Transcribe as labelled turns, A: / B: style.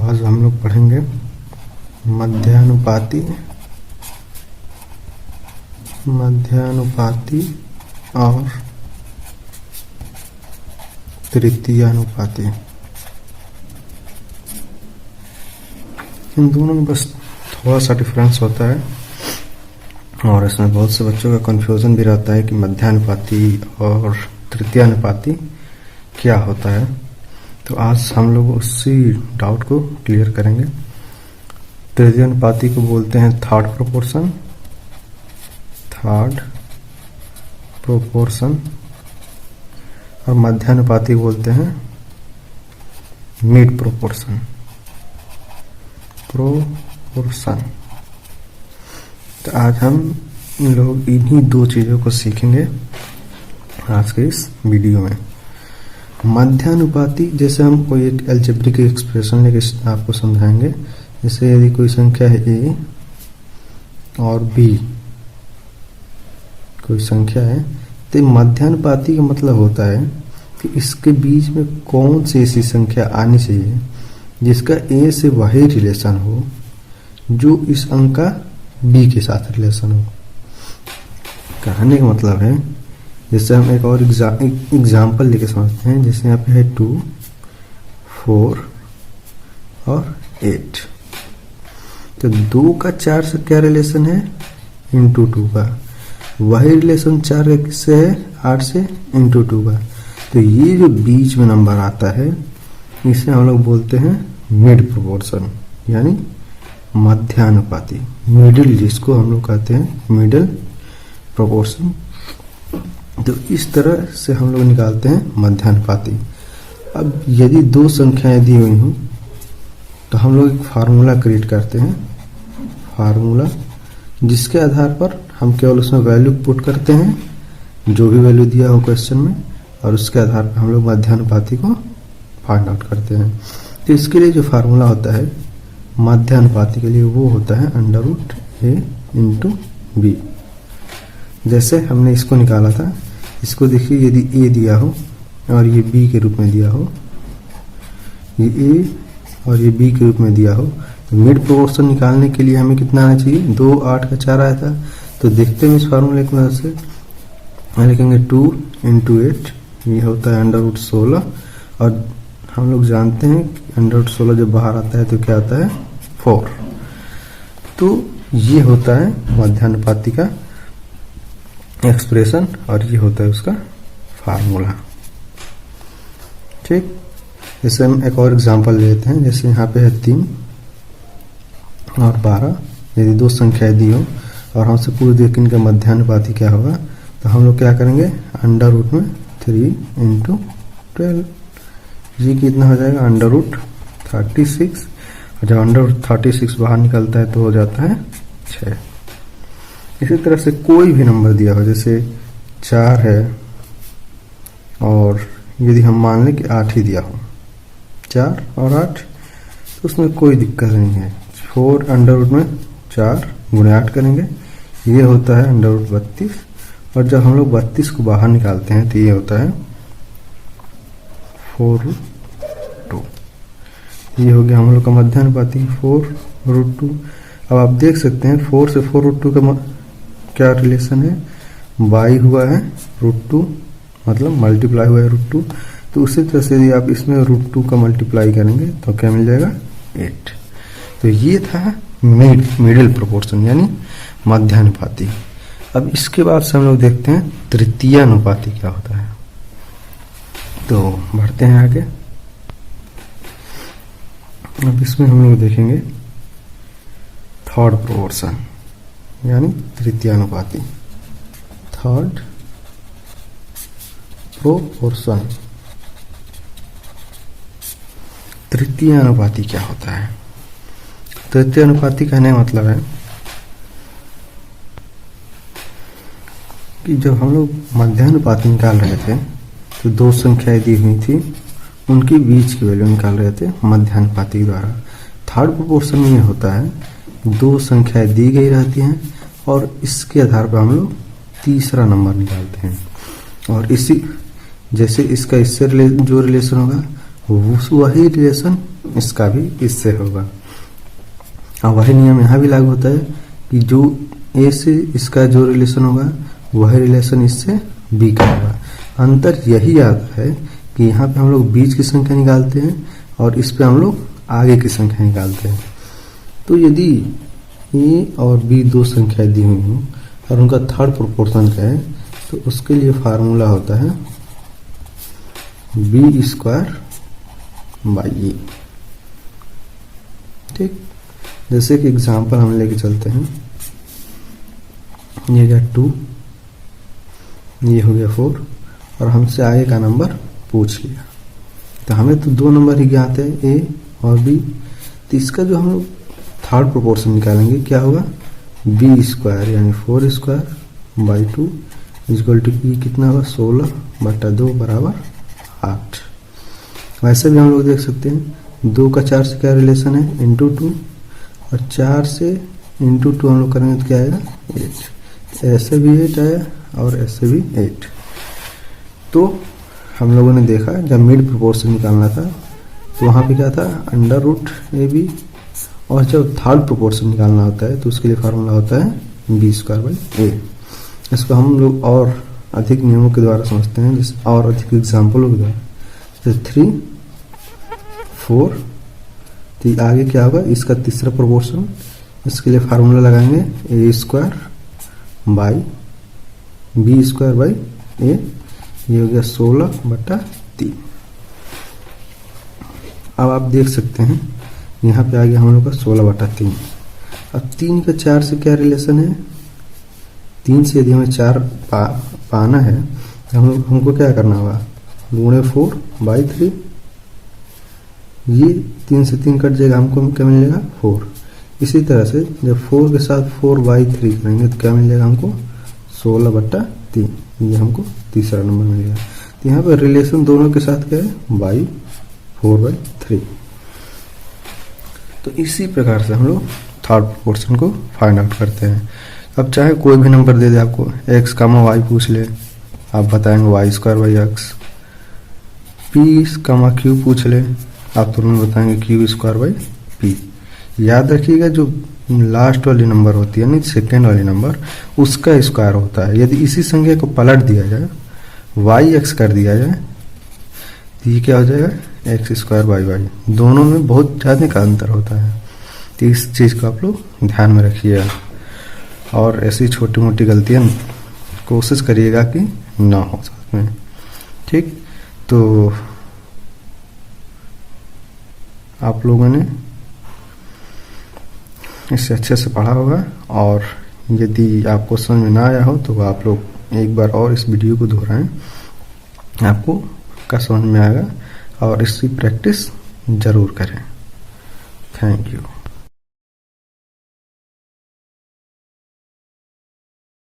A: आज हम लोग पढ़ेंगे मध्यानुपाती और तृतीयानुपाती। इन दोनों में बस थोड़ा सा डिफरेंस होता है और इसमें बहुत से बच्चों का कंफ्यूजन भी रहता है कि मध्यानुपाती और तृतीयानुपाती क्या होता है। तो आज हम लोग उसी डाउट को क्लियर करेंगे। तृतीयानुपाती को बोलते हैं थर्ड प्रोपोर्शन और मध्यानुपाती बोलते हैं मिड प्रोपोर्शन। तो आज हम लोग इन्हीं दो चीजों को सीखेंगे आज के इस वीडियो में। मध्यानुपाती, जैसे हम कोई एक अलजेब्रिक एक्सप्रेशन लेके आपको समझाएंगे। जैसे यदि कोई संख्या है a और b, कोई संख्या है, तो मध्यानुपाती का मतलब होता है कि इसके बीच में कौन सी ऐसी संख्या आनी चाहिए जिसका a से वही रिलेशन हो जो इस अंक का b के साथ रिलेशन हो। कहने का मतलब है, जैसे हम एक और एग्जाम्पल लेके समझते हैं। जैसे यहाँ पे है 2, 4 और 8। तो 2 का 4 से क्या रिलेशन है? इंटू 2 का। वही रिलेशन 4 का किससे है? 8 से इंटू 2 का। तो ये जो बीच में नंबर आता है इसे हम लोग बोलते हैं मिड प्रोपोर्शन, यानी मध्यानुपाती। मिडिल, जिसको हम लोग कहते हैं मिडिल प्रोपोर्शन। तो इस तरह से हम लोग निकालते हैं मध्यानुपाती। अब यदि दो संख्याएं दी हुई हों तो हम लोग एक फार्मूला क्रिएट करते हैं, फार्मूला जिसके आधार पर हम केवल उसमें वैल्यू पुट करते हैं जो भी वैल्यू दिया हो क्वेश्चन में, और उसके आधार पर हम लोग मध्यानुपाती को फाइंड आउट करते हैं। तो इसके लिए जो फार्मूला होता है मध्यानुपाती के लिए वो होता है √a × b। जैसे हमने इसको निकाला था, इसको देखिए, यदि a दिया हो और ये b के रूप में दिया हो, ये a और ये b के रूप में दिया हो, तो मिड प्रोपोर्शन निकालने के लिए हमें कितना आना चाहिए? 2, 8 का 4 आया था। तो देखते हैं इस फार्मूले की मदद से लिखेंगे 2 × 8, ये होता है √16। और हम लोग जानते हैं कि √16 जब बाहर आता है तो क्या आता है? 4। तो ये होता है मध्यानुपाती का एक्सप्रेशन और ये होता है उसका फार्मूला। ठीक, जैसे हम एक और एग्जांपल लेते हैं। जैसे यहाँ पे है 3 और 12। यदि दो संख्याएं दी हो और हमसे पूछ दे कि इनका मध्यानुपाती क्या होगा, तो हम लोग क्या करेंगे? √3 × 12। ये कितना हो जाएगा? √36। और जब √36 बाहर निकलता है तो हो जाता है 6। इसी तरह से कोई भी नंबर दिया हो, जैसे 4 है और यदि हम मान लें कि 8 ही दिया हो, 4 और 8, तो उसमें कोई दिक्कत नहीं है। 4 √4 × 8 करेंगे, ये होता है √32। और जब हम लोग 32 को बाहर निकालते हैं तो ये होता है 4√2। ये हो गया हम लोग का मध्यानुपाती 4√2। अब आप देख सकते हैं 4 से 4√2 का क्या रिलेशन है? बाई हुआ है √2, मतलब मल्टीप्लाई हुआ है √2। तो उसी तरह से यदि आप इसमें √2 का मल्टीप्लाई करेंगे तो क्या मिल जाएगा? 8। तो ये था मिडिल प्रोपोर्शन, यानी मध्यानुपाती। अब इसके बाद से हम लोग देखते हैं तृतीयानुपाती क्या होता है। तो बढ़ते हैं आगे। अब इसमें हम लोग देखेंगे थर्ड प्रोपोर्शन, यानी तृतीयानुपाती। थर्ड प्रोपोर्शन, तृतीयानुपाती क्या होता है? तृतीयानुपाती कहने का मतलब है कि जब हम लोग मध्यानुपाती निकाल रहे थे तो दो संख्याएं दी हुई थी, उनके बीच की वैल्यू निकाल रहे थे मध्यानुपाती द्वारा। थर्ड प्रोपोर्शन में होता है दो संख्याएं दी गई रहती हैं और इसके आधार पर हम लोग तीसरा नंबर निकालते हैं। और इसी जैसे इसका इससे जो रिलेशन होगा वही रिलेशन इसका भी इससे होगा। और वही नियम यहाँ भी लागू होता है कि जो ए से इसका जो रिलेशन होगा वही रिलेशन इससे बी का होगा। अंतर यही आता है कि यहाँ पे हम लोग बीच की संख्या निकालते हैं और इस पे हम लोग आगे की संख्या निकालते हैं। तो यदि ए और बी दो संख्याएं दी हुई हों और उनका थर्ड प्रोपोर्शन का है तो उसके लिए फार्मूला होता है बी स्क्वायर बाई ए। ठीक, जैसे कि एग्जांपल हम लेके चलते हैं, ये गया 2, ये हो गया 4 और हमसे आगे का नंबर पूछ लिया। तो हमें तो दो नंबर ही ज्ञात है ए और बी, तो इसका जो हम लोग थर्ड प्रोपोर्शन निकालेंगे क्या होगा, बी स्क्वायर यानी 4 स्क्वायर बाई 2 इक्वल टू ई कितना होगा 16/2 बराबर 8। वैसे भी हम लोग देख सकते हैं 2 का 4 से क्या रिलेशन है इंटू 2 और 4 से इंटू 2 हम लोग करेंगे तो क्या आएगा 8। ऐसे भी 8 आया और ऐसे भी 8। तो हम लोगों ने देखा जब मिड प्रोपोर्शन निकालना था तो वहाँ पे क्या था अंडर रूट ए बी, और जब थर्ड प्रोपोर्शन निकालना होता है तो उसके लिए फार्मूला होता है बी स्क्वायर बाई ए। इसको हम लोग और अधिक नियमों के द्वारा समझते हैं, जैसे और अधिक एग्जाम्पलों के द्वारा, जैसे 3 4। तो आगे क्या होगा इसका तीसरा प्रोपोर्शन, इसके लिए फार्मूला लगाएंगे A square by B square by A, ये हो गया 16/3। अब आप देख सकते हैं यहाँ पे आ गया हम लोग का 16/3। अब 3 का 4 से क्या रिलेशन है, 3 से यदि हमें 4 पाना है तो हमको क्या करना होगा गुणे 4/3। ये 3 से 3 कट जाएगा, हमको क्या मिलेगा 4। इसी तरह से जब 4 के साथ 4/3 करेंगे तो क्या मिल जाएगा हमको 16/3। ये हमको तीसरा नंबर मिलेगा। तो यहाँ पर रिलेशन दोनों के साथ क्या है बाई 4/3। तो इसी प्रकार से हम लोग थर्ड प्रोपोर्शन को फाइंड आउट करते हैं। अब चाहे कोई भी नंबर दे दे आपको, x, y पूछ ले, आप बताएंगे y square by x. p, q पूछ ले, आप तुरंत बताएंगे q स्क्वायर बाई p। याद रखिएगा जो लास्ट वाली नंबर होती है, यानी सेकेंड वाली नंबर, उसका स्क्वायर होता है। यदि इसी संख्या को पलट दिया जाए, yx कर दिया जाए, तो ये क्या हो जाएगा एक्स स्क्वायर बाई वाई। दोनों में बहुत ज़्यादा का अंतर होता है, तो इस चीज़ को आप लोग ध्यान में रखिएगा और ऐसी छोटी मोटी गलतियाँ कोशिश करिएगा कि ना हो साथ में। ठीक, तो आप लोगों ने इससे अच्छे से पढ़ा होगा, और यदि आपको समझ में ना आया हो तो आप लोग एक बार और इस वीडियो को दोहराएं, आपको का समझ में आएगा, और इसकी प्रैक्टिस ज़रूर करें। Thank you.